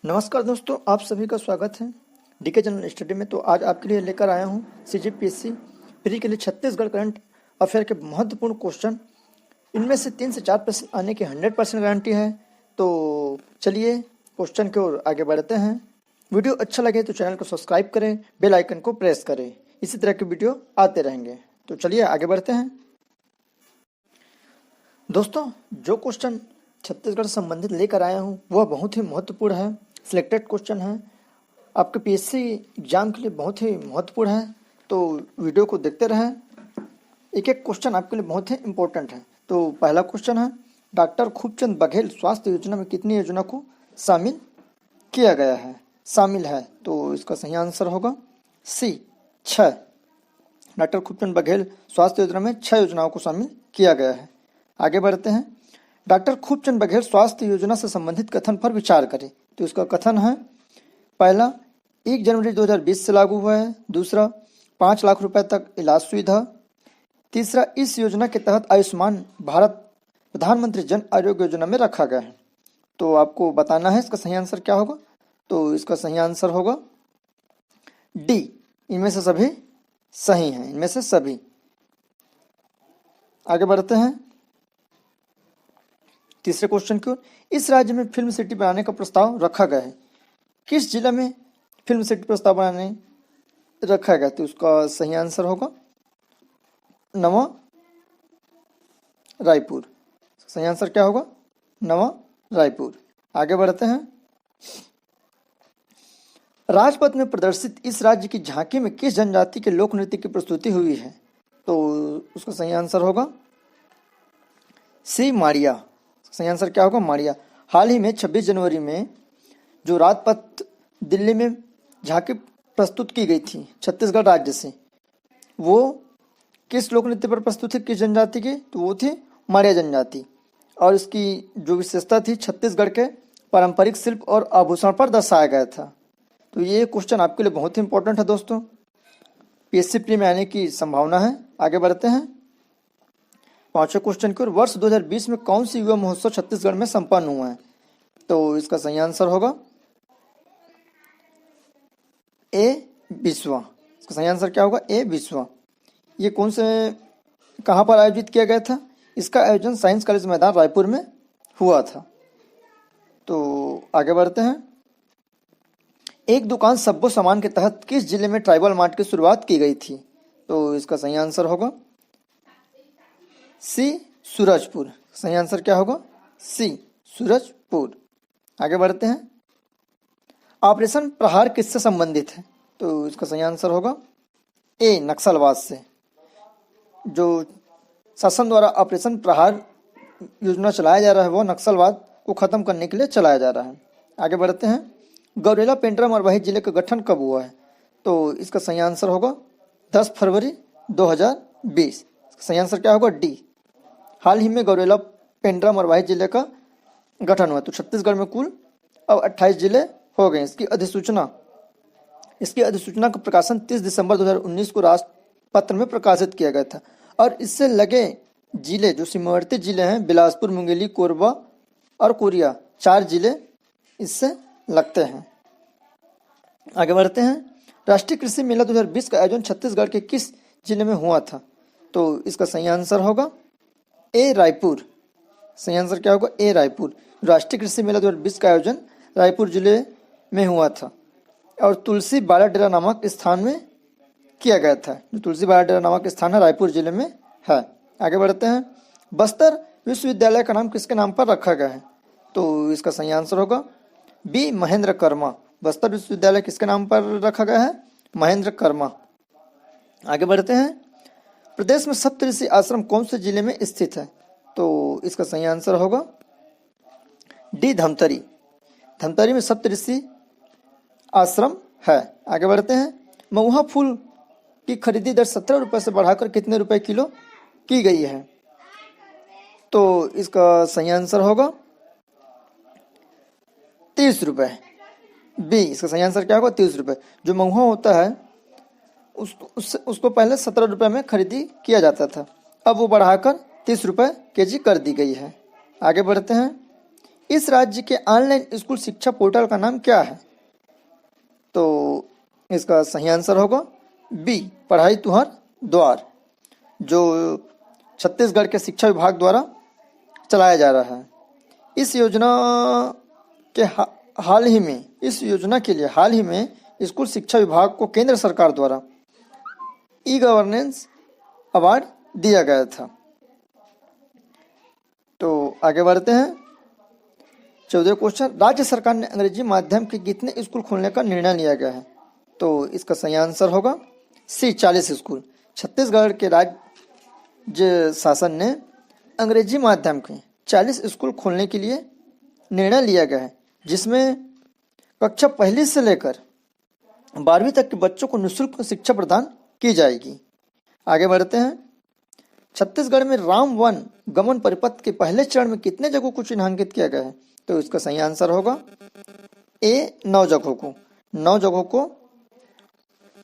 नमस्कार दोस्तों, आप सभी का स्वागत है डीके जनरल स्टडी में। तो आज आपके लिए लेकर आया हूं सीजीपीएससी प्री के लिए छत्तीसगढ़ करंट अफेयर के महत्वपूर्ण क्वेश्चन। इनमें से 3 से 4 प्रश्न आने की 100% गारंटी है। तो चलिए क्वेश्चन की ओर आगे बढ़ते हैं। वीडियो अच्छा लगे तो चैनल को सब्सक्राइब करें, बेल आइकन को प्रेस करें, इसी तरह के वीडियो आते रहेंगे। तो चलिए आगे बढ़ते हैं। दोस्तों, जो क्वेश्चन छत्तीसगढ़ से संबंधित लेकर आया हूँ वह बहुत ही महत्वपूर्ण है, सिलेक्टेड क्वेश्चन है, आपके पीएससी एग्जाम के लिए बहुत ही महत्वपूर्ण है। तो वीडियो को देखते रहें, एक एक क्वेश्चन आपके लिए बहुत ही इम्पोर्टेंट है। तो पहला क्वेश्चन है, डॉक्टर खूबचंद बघेल स्वास्थ्य योजना में कितनी योजना को शामिल किया गया है, शामिल है? तो इसका सही आंसर होगा सी, 6। डॉक्टर खूबचंद बघेल स्वास्थ्य योजना में 6 योजनाओं को शामिल किया गया है। आगे बढ़ते हैं। डॉक्टर खूबचंद बघेल स्वास्थ्य योजना से संबंधित कथन पर विचार करें। तो इसका कथन है, पहला 1 जनवरी 2020 से लागू हुआ है। दूसरा 5 लाख रुपए तक इलाज सुविधा। तीसरा, इस योजना के तहत आयुष्मान भारत प्रधानमंत्री जन आरोग्य योजना में रखा गया है। तो आपको बताना है इसका सही आंसर क्या होगा। तो इसका सही आंसर होगा डी, इनमें से सभी सही हैं, इनमें से सभी। आगे बढ़ते हैं तीसरे क्वेश्चन की ओर। इस राज्य में फिल्म सिटी बनाने का प्रस्ताव रखा गया है। किस जिला में फिल्म सिटी प्रस्ताव बनाने रखा गया? तो उसका सही आंसर होगा नवा रायपुर। सही आंसर क्या होगा? नवा रायपुर। आगे बढ़ते हैं। राजपथ में प्रदर्शित इस राज्य की झांकी में किस जनजाति के लोक नृत्य की प्रस्तुति हुई है? तो उसका सही आंसर होगा सी, माड़िया। सही आंसर क्या होगा? माड़िया। हाल ही में 26 जनवरी में जो राजपथ दिल्ली में झांकी प्रस्तुत की गई थी छत्तीसगढ़ राज्य से, वो किस लोक नृत्य पर प्रस्तुत थी, किस जनजाति की? तो वो थी माड़िया जनजाति। और इसकी जो विशेषता थी, छत्तीसगढ़ के पारंपरिक शिल्प और आभूषण पर दर्शाया गया था। तो ये क्वेश्चन आपके लिए बहुत ही इंपॉर्टेंट है दोस्तों, पीएससी प्री में आने की संभावना है। आगे बढ़ते हैं पांचवें क्वेश्चन की ओर। वर्ष 2020 में कौन सी युवा महोत्सव छत्तीसगढ़ में संपन्न हुआ है? तो इसका सही आंसर होगा ए, विश्वा। इसका सही आंसर क्या होगा? ए, विश्वा। ये कौन से, कहाँ पर आयोजित किया गया था? इसका आयोजन साइंस कॉलेज मैदान रायपुर में हुआ था। तो आगे बढ़ते हैं। एक दुकान सब्बो सामान के तहत किस जिले में ट्राइबल मार्ट की शुरुआत की गई थी? तो इसका सही आंसर होगा सी, सूरजपुर। सही आंसर क्या होगा? सी, सूरजपुर। आगे बढ़ते हैं। ऑपरेशन प्रहार किससे संबंधित है? तो इसका सही आंसर होगा ए, नक्सलवाद से। जो शासन द्वारा ऑपरेशन प्रहार योजना चलाया जा रहा है वो नक्सलवाद को खत्म करने के लिए चलाया जा रहा है। आगे बढ़ते हैं। गौरेला, पेंड्रा मरवाही जिले का गठन कब हुआ है? तो इसका सही आंसर होगा 10 फरवरी 2020। सही आंसर क्या होगा? डी। हाल ही में गौरेला, पेंड्रा मरवाही जिले का गठन हुआ। तो छत्तीसगढ़ में कुल अब 28 जिले हो गए। इसकी अधिसूचना का प्रकाशन 30 दिसंबर 2019 को राजपत्र में प्रकाशित किया गया था। और इससे लगे जिले जो सीमावर्ती जिले हैं, बिलासपुर, मुंगेली, कोरबा और कोरिया, 4 जिले इससे लगते हैं। आगे बढ़ते हैं। राष्ट्रीय कृषि मेला 2020 का आयोजन छत्तीसगढ़ के किस जिले में हुआ था? तो इसका सही आंसर होगा ए, रायपुर। सही आंसर क्या होगा? ए, रायपुर। राष्ट्रीय कृषि मेला 2020 का आयोजन रायपुर जिले में हुआ था और तुलसी बाड़ा डेरा नामक स्थान में किया गया था। जो तुलसी बाड़ा डेरा नामक स्थान है रायपुर जिले में है। आगे बढ़ते हैं। बस्तर विश्वविद्यालय का नाम किसके नाम पर रखा गया है? तो इसका सही आंसर होगा बी, महेंद्र कर्मा। बस्तर विश्वविद्यालय किसके नाम पर रखा गया है? महेंद्र कर्मा। आगे बढ़ते हैं। प्रदेश में सप्तऋषि आश्रम कौन से जिले में स्थित है? तो इसका सही आंसर होगा डी, धमतरी। धमतरी में सप्तऋषि आश्रम है। आगे बढ़ते हैं। महुआ फूल की खरीदी दर 17 रुपये से बढ़ाकर कितने रुपए किलो की गई है? तो इसका सही आंसर होगा 30 रुपये, बी। इसका सही आंसर क्या होगा? 30 रुपये। जो महुआ होता है उसको पहले 17 रुपये में खरीदी किया जाता था, अब वो बढ़ाकर 30 रुपये केजी कर दी गई है। आगे बढ़ते हैं। इस राज्य के ऑनलाइन स्कूल शिक्षा पोर्टल का नाम क्या है? तो इसका सही आंसर होगा बी, पढ़ाई तुहर द्वार, जो छत्तीसगढ़ के शिक्षा विभाग द्वारा चलाया जा रहा है। इस योजना के इस योजना के लिए हाल ही में स्कूल शिक्षा विभाग को केंद्र सरकार द्वारा ई गवर्नेंस अवार्ड दिया गया था। तो आगे बढ़ते हैं 14 क्वेश्चन। राज्य सरकार ने अंग्रेजी माध्यम के कितने स्कूल खोलने का निर्णय लिया गया है? तो इसका सही आंसर होगा सी, 40 स्कूल। छत्तीसगढ़ के राज्य शासन ने अंग्रेजी माध्यम के 40 स्कूल खोलने के लिए निर्णय लिया गया है, जिसमें कक्षा पहली से लेकर 12वीं तक के बच्चों को निःशुल्क शिक्षा प्रदान की जाएगी। आगे बढ़ते हैं। छत्तीसगढ़ में राम वन गमन परिपथ के पहले चरण में कितने जगहों को चिन्हांकित किया गया है? तो इसका सही आंसर होगा ए, 9 जगहों को। 9 जगहों को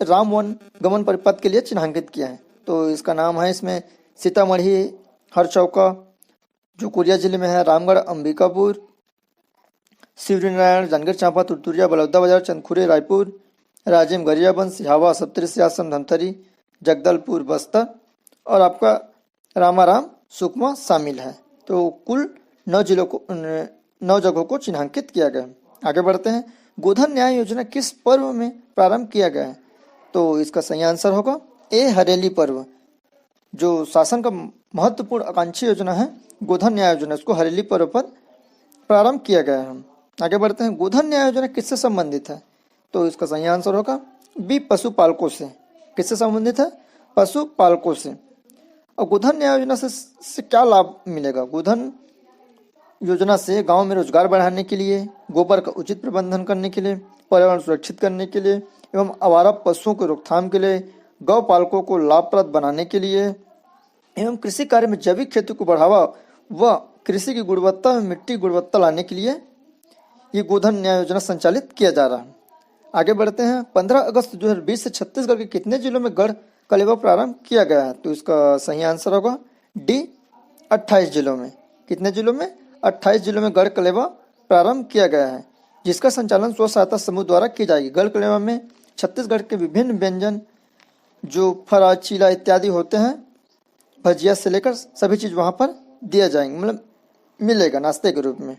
राम वन गमन परिपथ के लिए चिन्हांकित किया है। तो इसका नाम है इसमें सीतामढ़ी, हरचौका जो कोरिया जिले में है, रामगढ़, अंबिकापुर, शिवरीनारायण, जांजगीर चांपा, तुरतुरिया, बलौदा बाजार, चंदखुरी, रायपुर, राजिम, गरियाबंद, सिहावा, सप्तऋषि आश्रम, धमतरी, जगदलपुर, बस्तर और आपका रामाराम, सुकमा शामिल है। तो कुल 9 जगहों को चिन्हांकित किया गया है। आगे बढ़ते हैं। गोधन न्याय योजना किस पर्व में प्रारंभ किया गया है? तो इसका सही आंसर होगा ए, हरेली पर्व। जो शासन का महत्वपूर्ण आकांक्षी योजना है गोधन न्याय योजना, इसको हरेली पर्व पर प्रारंभ किया गया है। आगे बढ़ते हैं। गोधन न्याय योजना किससे संबंधित है? तो इसका सही आंसर होगा बी, पशुपालकों से। किससे संबंधित है? पशुपालकों से। और गोधन न्याय योजना से क्या लाभ मिलेगा? गोधन योजना से गांव में रोजगार बढ़ाने के लिए, गोबर का उचित प्रबंधन करने के लिए, पर्यावरण सुरक्षित करने के लिए एवं आवारा पशुओं की रोकथाम के लिए, गौ पालकों को लाभप्रद बनाने के लिए एवं कृषि कार्य में जैविक खेती को बढ़ावा व कृषि की गुणवत्ता में मिट्टी गुणवत्ता लाने के लिए ये गोधन न्याय योजना संचालित किया जा रहा है। आगे बढ़ते हैं। 15 अगस्त 2020 से छत्तीसगढ़ के कितने जिलों में गढ़ कलेवा प्रारंभ किया गया है? तो इसका सही आंसर होगा डी, 28 जिलों में। कितने जिलों में? 28 जिलों में गढ़ कलेवा प्रारंभ किया गया है, जिसका संचालन स्व सहायता समूह द्वारा की जाएगी। गढ़ कलेवा में छत्तीसगढ़ के विभिन्न व्यंजन जो फरा, चीला इत्यादि होते हैं, भजिया से लेकर सभी चीज वहां पर दिया जाएंगे, मतलब मिलेगा नाश्ते के रूप में,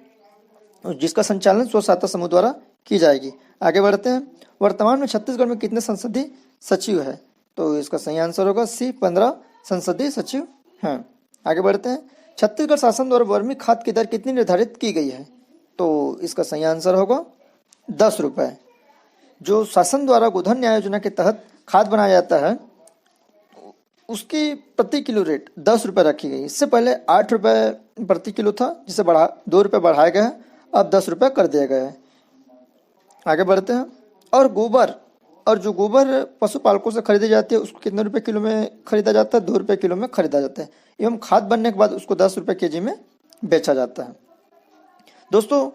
जिसका संचालन स्व सहायता समूह द्वारा की जाएगी। आगे बढ़ते हैं। वर्तमान में छत्तीसगढ़ में कितने संसदीय सचिव है? तो इसका सही आंसर होगा सी, 15 संसदीय सचिव हैं। आगे बढ़ते हैं। छत्तीसगढ़ शासन द्वारा वर्मी खाद की दर कितनी निर्धारित की गई है? तो इसका सही आंसर होगा 10 रुपये। जो शासन द्वारा गोधन न्याय योजना के तहत खाद बनाया जाता है उसकी प्रति किलो रेट 10 रुपये रखी गई। इससे पहले 8 रुपये प्रति किलो था, जिसे 2 रुपये बढ़ाया गया है, अब 10 रुपये कर दिया गया है। आगे बढ़ते हैं। और जो गोबर पशुपालकों से खरीदी जाती है उसको कितने रुपए किलो में खरीदा जाता है? 2 रुपये किलो में खरीदा जाता है एवं खाद बनने के बाद उसको 10 रुपये केजी में बेचा जाता है। दोस्तों,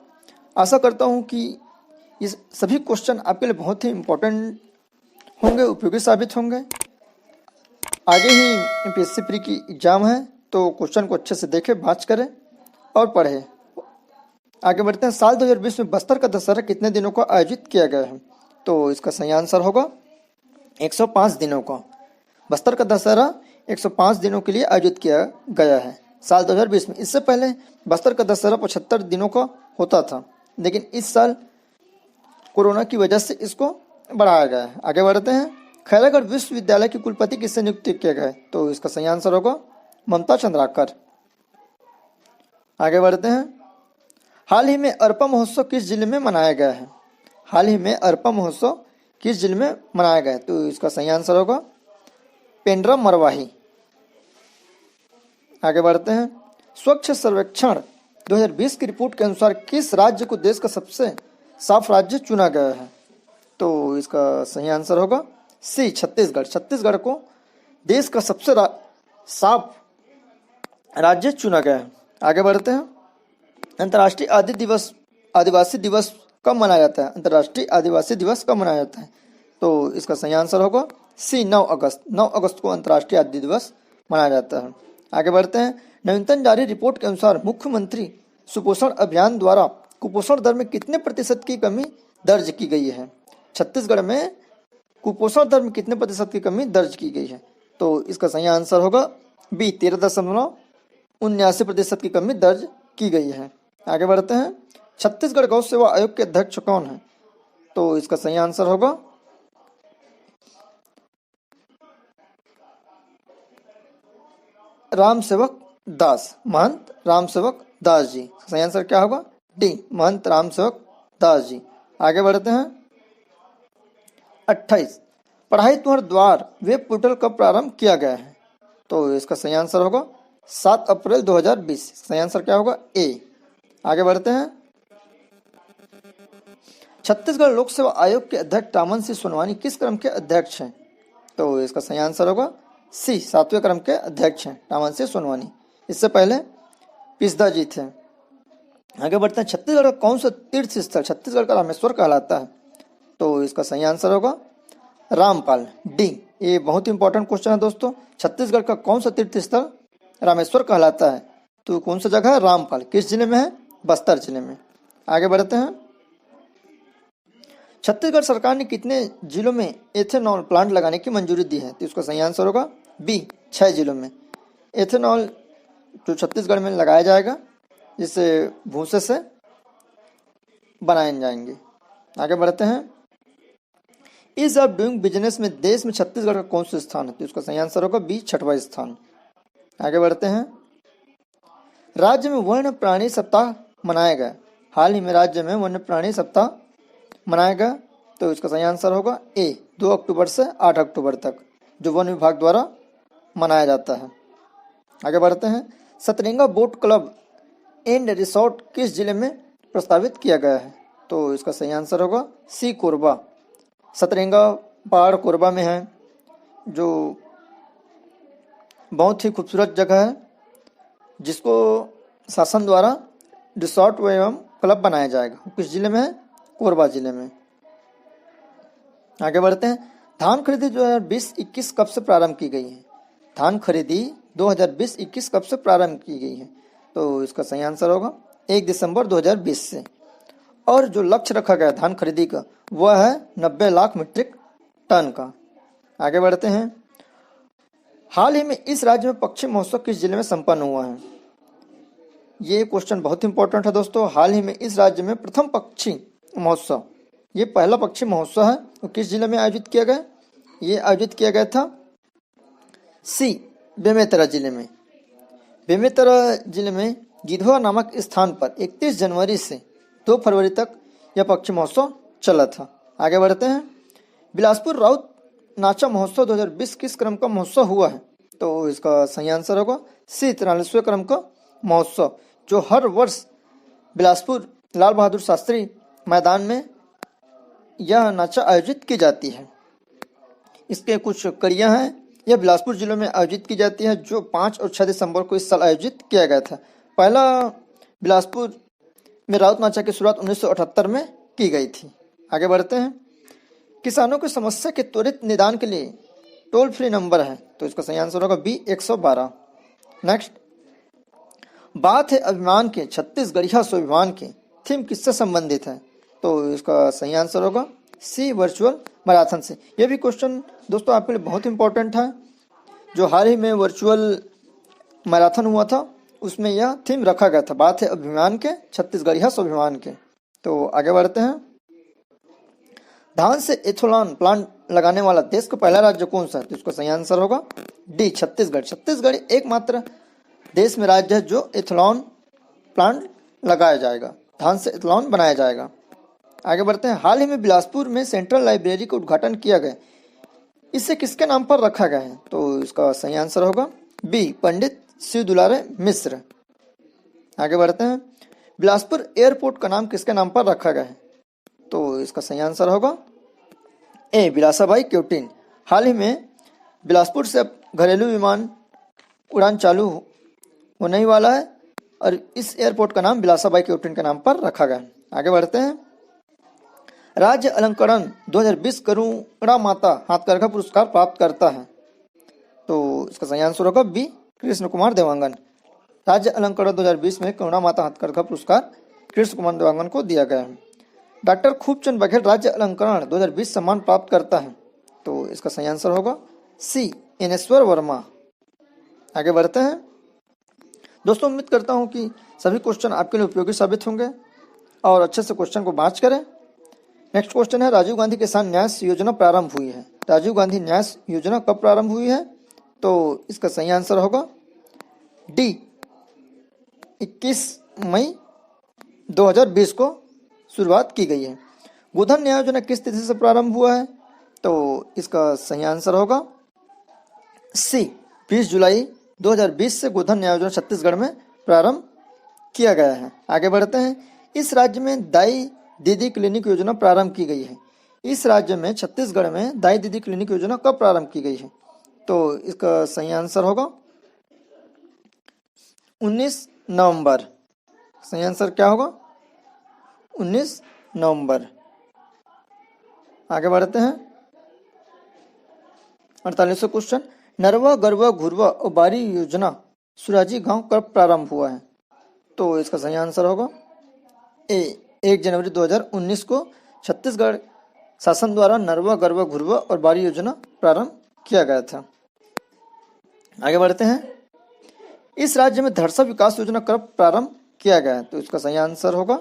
आशा करता हूँ कि ये सभी क्वेश्चन आपके लिए बहुत ही इम्पोर्टेंट होंगे, उपयोगी साबित होंगे। आगे ही एमपीएससी प्री की एग्जाम है, तो क्वेश्चन को अच्छे से देखें, बात करें और पढ़ें। आगे बढ़ते हैं। साल 2020 में बस्तर का दशहरा कितने दिनों का आयोजित किया गया है? तो इसका सही आंसर होगा 105 दिनों का। बस्तर का दशहरा 105 दिनों के लिए आयोजित किया गया है साल 2020 में। इससे पहले बस्तर का दशहरा 75 दिनों का होता था, लेकिन इस साल कोरोना की वजह से इसको बढ़ाया गया है। आगे बढ़ते हैं। खैरागढ़ विश्वविद्यालय के कुलपति किससे नियुक्त किया गया है? तो इसका सही आंसर होगा ममता चंद्राकर। आगे बढ़ते हैं। हाल ही में अरपा महोत्सव किस जिले में मनाया गया है? हाल ही में अरपा महोत्सव किस जिले में मनाया गया है? तो इसका सही आंसर होगा पेंड्रा मरवाही। आगे बढ़ते हैं। स्वच्छ सर्वेक्षण 2020 की रिपोर्ट के अनुसार किस राज्य को देश का सबसे साफ राज्य चुना गया है? तो इसका सही आंसर होगा सी, छत्तीसगढ़। छत्तीसगढ़ को देश का सबसे साफ राज्य चुना गया है। आगे बढ़ते हैं। अंतर्राष्ट्रीय आदिवासी दिवस कब मनाया जाता है? अंतर्राष्ट्रीय आदिवासी दिवस कब मनाया जाता है? तो इसका सही आंसर होगा सी, 9 अगस्त। 9 अगस्त को अंतर्राष्ट्रीय आदिवासी दिवस मनाया जाता है। आगे बढ़ते हैं। नवीनतम जारी रिपोर्ट के अनुसार मुख्यमंत्री सुपोषण अभियान द्वारा कुपोषण दर में कितने प्रतिशत की कमी दर्ज की गई है? छत्तीसगढ़ में कुपोषण दर में कितने प्रतिशत की कमी दर्ज की गई है? तो इसका सही आंसर होगा बी, 13.79% की कमी दर्ज की गई है। आगे बढ़ते हैं। छत्तीसगढ़ गौ सेवा आयोग के अध्यक्ष कौन है? तो इसका सही आंसर होगा राम सेवक दास, महंत राम सेवक दास जी। सही आंसर क्या होगा? डी, महंत राम सेवक दास जी। आगे बढ़ते हैं। 28, पढ़ाई तुहर द्वार वेब पोर्टल कब प्रारंभ किया गया है? तो इसका सही आंसर होगा 7 अप्रैल 2020। सही आंसर क्या होगा? ए। आगे बढ़ते हैं। छत्तीसगढ़ लोक सेवा आयोग के अध्यक्ष टामन सिंह सोनवानी किस क्रम के अध्यक्ष हैं? तो इसका सही आंसर होगा सी, 7वें क्रम के अध्यक्ष हैं टामन सिंह सोनवानी। इससे पहले पिस्दा जी थे। आगे बढ़ते हैं। छत्तीसगढ़ का कौन सा तीर्थ स्थल छत्तीसगढ़ का रामेश्वर कहलाता है? तो इसका सही आंसर होगा रामपाल, डी। ये बहुत इंपॉर्टेंट क्वेश्चन है दोस्तों। छत्तीसगढ़ का कौन सा तीर्थ स्थल रामेश्वर कहलाता है? तो कौन सा जगह है? रामपाल। किस जिले में है? बस्तर जिले में। आगे बढ़ते हैं। छत्तीसगढ़ सरकार ने कितने जिलों में एथेनॉल प्लांट लगाने की मंजूरी दी है? तो इसका सही आंसर होगा बी, 6 जिलों में एथेनॉल जो छत्तीसगढ़ में लगाया जाएगा, जिससे भूसे से बनाए जाएंगे। आगे बढ़ते हैं। ईज ऑफ डूइंग बिजनेस में देश में छत्तीसगढ़ का कौन सा स्थान है? तो इसका सही आंसर होगा बी, 6वां स्थान। आगे बढ़ते हैं। राज्य में वन्य प्राणी सप्ताह मनाया गया। हाल ही में राज्य में वन्य प्राणी सप्ताह मनाया गया। तो इसका सही आंसर होगा ए, 2 अक्टूबर से 8 अक्टूबर तक, जो वन विभाग द्वारा मनाया जाता है। आगे बढ़ते हैं। सतरंगा बोट क्लब एंड रिसोर्ट किस जिले में प्रस्तावित किया गया है? तो इसका सही आंसर होगा सी, कोरबा। सतरंगा पहाड़ कोरबा में है, जो बहुत ही खूबसूरत जगह है, जिसको शासन द्वारा रिसोर्ट एवं क्लब बनाया जाएगा। किस जिले में है? कोरबा जिले में। आगे बढ़ते हैं। धान खरीदी 2020-21 कब से प्रारंभ की गई है? धान खरीदी 2020-21 कब से प्रारंभ की गई है? तो इसका सही आंसर होगा 1 दिसंबर 2020 से। और जो लक्ष्य रखा गया धान खरीदी का, वह है 90 लाख मीट्रिक टन का। आगे बढ़ते हैं। हाल ही में इस राज्य में पक्षी महोत्सव किस जिले में संपन्न हुआ है? ये क्वेश्चन बहुत इंपॉर्टेंट है दोस्तों। हाल ही में इस राज्य में प्रथम पक्षी महोत्सव, ये पहला पक्षी महोत्सव है, तो किस जिले में आयोजित किया गया? ये आयोजित किया गया था सी, बेमेतरा जिले में। बेमेतरा जिले में गिधवा नामक स्थान पर 31 जनवरी से 2 फरवरी तक यह पक्षी महोत्सव चला था। आगे बढ़ते हैं। बिलासपुर राउत नाचा महोत्सव 2020 किस क्रम का महोत्सव हुआ है? तो इसका सही आंसर होगा सी, 43वें क्रम का महोत्सव, जो हर वर्ष बिलासपुर लाल बहादुर शास्त्री मैदान में यह नाचा आयोजित की जाती है। इसके कुछ कड़ियाँ हैं। यह बिलासपुर जिले में आयोजित की जाती है, जो 5 और 6 दिसंबर को इस साल आयोजित किया गया था। पहला बिलासपुर में राउत नाचा की शुरुआत 1978 में की गई थी। आगे बढ़ते हैं। किसानों की समस्या के त्वरित निदान के लिए टोल फ्री नंबर है, तो इसका सही आंसर होगा बी, 112। नेक्स्ट, बात है अभिमान के छत्तीसगढ़िया स्वाभिमान के थीम किससे संबंधित है? तो इसका सही आंसर होगा सी, वर्चुअल मैराथन से। यह भी क्वेश्चन दोस्तों आपके लिए बहुत इंपॉर्टेंट है। जो हाल ही में वर्चुअल मैराथन हुआ था, उसमें यह थीम रखा गया था, बात है अभिमान के छत्तीसगढ़िया स्वाभिमान के। तो आगे बढ़ते हैं। धान से एथेनॉल प्लांट लगाने वाला देश का पहला राज्य कौन सा है? तो इसका सही आंसर होगा डी, छत्तीसगढ़। छत्तीसगढ़ एकमात्र देश में राज्य है जो एथेनॉल प्लांट लगाया जाएगा, धान से एथेनॉल बनाया जाएगा। आगे बढ़ते हैं। हाल ही में बिलासपुर में सेंट्रल लाइब्रेरी का उद्घाटन किया गया, इसे किसके नाम पर रखा गया है? तो इसका सही आंसर होगा बी, पंडित शिव दुलारे मिश्र। आगे बढ़ते हैं। बिलासपुर एयरपोर्ट का नाम किसके नाम पर रखा गया है? तो इसका सही आंसर होगा ए, बिलासाबाई क्योटिन। हाल ही में बिलासपुर से अब घरेलू विमान उड़ान चालू होने ही वाला है, और इस एयरपोर्ट का नाम बिलासाबाई क्योटिन के नाम पर रखा गया है। आगे बढ़ते हैं। राज्य अलंकरण 2020 करुणा माता हाथकरघा पुरस्कार प्राप्त करता है, तो इसका सही आंसर होगा बी, कृष्ण कुमार देवांगन। राज्य अलंकरण 2020 में करुणा माता हथकरघा पुरस्कार कृष्ण कुमार देवांगन को दिया गया है। डॉक्टर खूबचंद बघेल राज्य अलंकरण 2020 सम्मान प्राप्त करता है, तो इसका सही आंसर होगा सी इनेश्वर वर्मा। आगे बढ़ते हैं दोस्तों, उम्मीद करता हूं कि सभी क्वेश्चन आपके लिए उपयोगी साबित होंगे और अच्छे से क्वेश्चन को बाँच करें। नेक्स्ट क्वेश्चन है, राजीव गांधी किसान न्यास योजना प्रारंभ हुई है। राजीव गांधी न्यास योजना कब प्रारंभ हुई है, तो इसका सही आंसर होगा डी 21 मई 2020 को शुरुआत की गई है। गोधन न्याय योजना किस तिथि से प्रारंभ हुआ है, तो इसका सही आंसर होगा सी 20 जुलाई 2020 से गोधन न्याय योजना छत्तीसगढ़ में प्रारंभ किया गया है। आगे बढ़ते हैं, इस राज्य में दाई दीदी क्लिनिक योजना प्रारंभ की गई है। इस राज्य में छत्तीसगढ़ में दाई दीदी क्लिनिक योजना कब प्रारंभ की गई है, तो इसका सही आंसर होगा 19 नवंबर। सही आंसर क्या होगा 19 नवंबर। आगे बढ़ते हैं 48वां क्वेश्चन, नरवा गरवा घुरवा और बारी योजना सुराजी गांव कब प्रारंभ हुआ है, तो इसका सही आंसर होगा ए 1 जनवरी 2019 को छत्तीसगढ़ शासन द्वारा नरवा गरवा घुरवा और बारी योजना प्रारंभ किया गया था। आगे बढ़ते हैं, इस राज्य में धड़सा विकास योजना कब प्रारंभ किया गया है, तो इसका सही आंसर होगा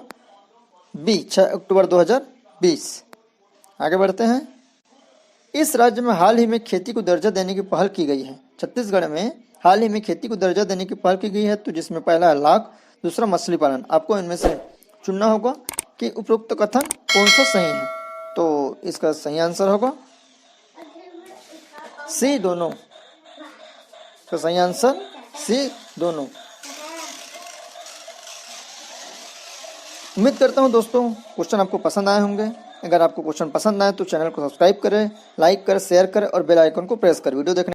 बी 6 अक्टूबर 2020। आगे बढ़ते हैं, इस राज्य में हाल ही में खेती को दर्जा देने की पहल की गई है। छत्तीसगढ़ में हाल ही में खेती को दर्जा देने की पहल की गई है, तो जिसमें पहला है लाख, दूसरा मछली पालन। आपको इनमें से चुनना होगा कि उपरोक्त कथन कौन सा सही है, तो इसका सही आंसर होगा सी दोनों। इसका सही आंसर सी दोनों। उम्मीद करता हूं दोस्तों क्वेश्चन आपको पसंद आए होंगे। अगर आपको क्वेश्चन पसंद आए तो चैनल को सब्सक्राइब करें, लाइक करें, शेयर करें और बेल आइकन को प्रेस करें। वीडियो देखने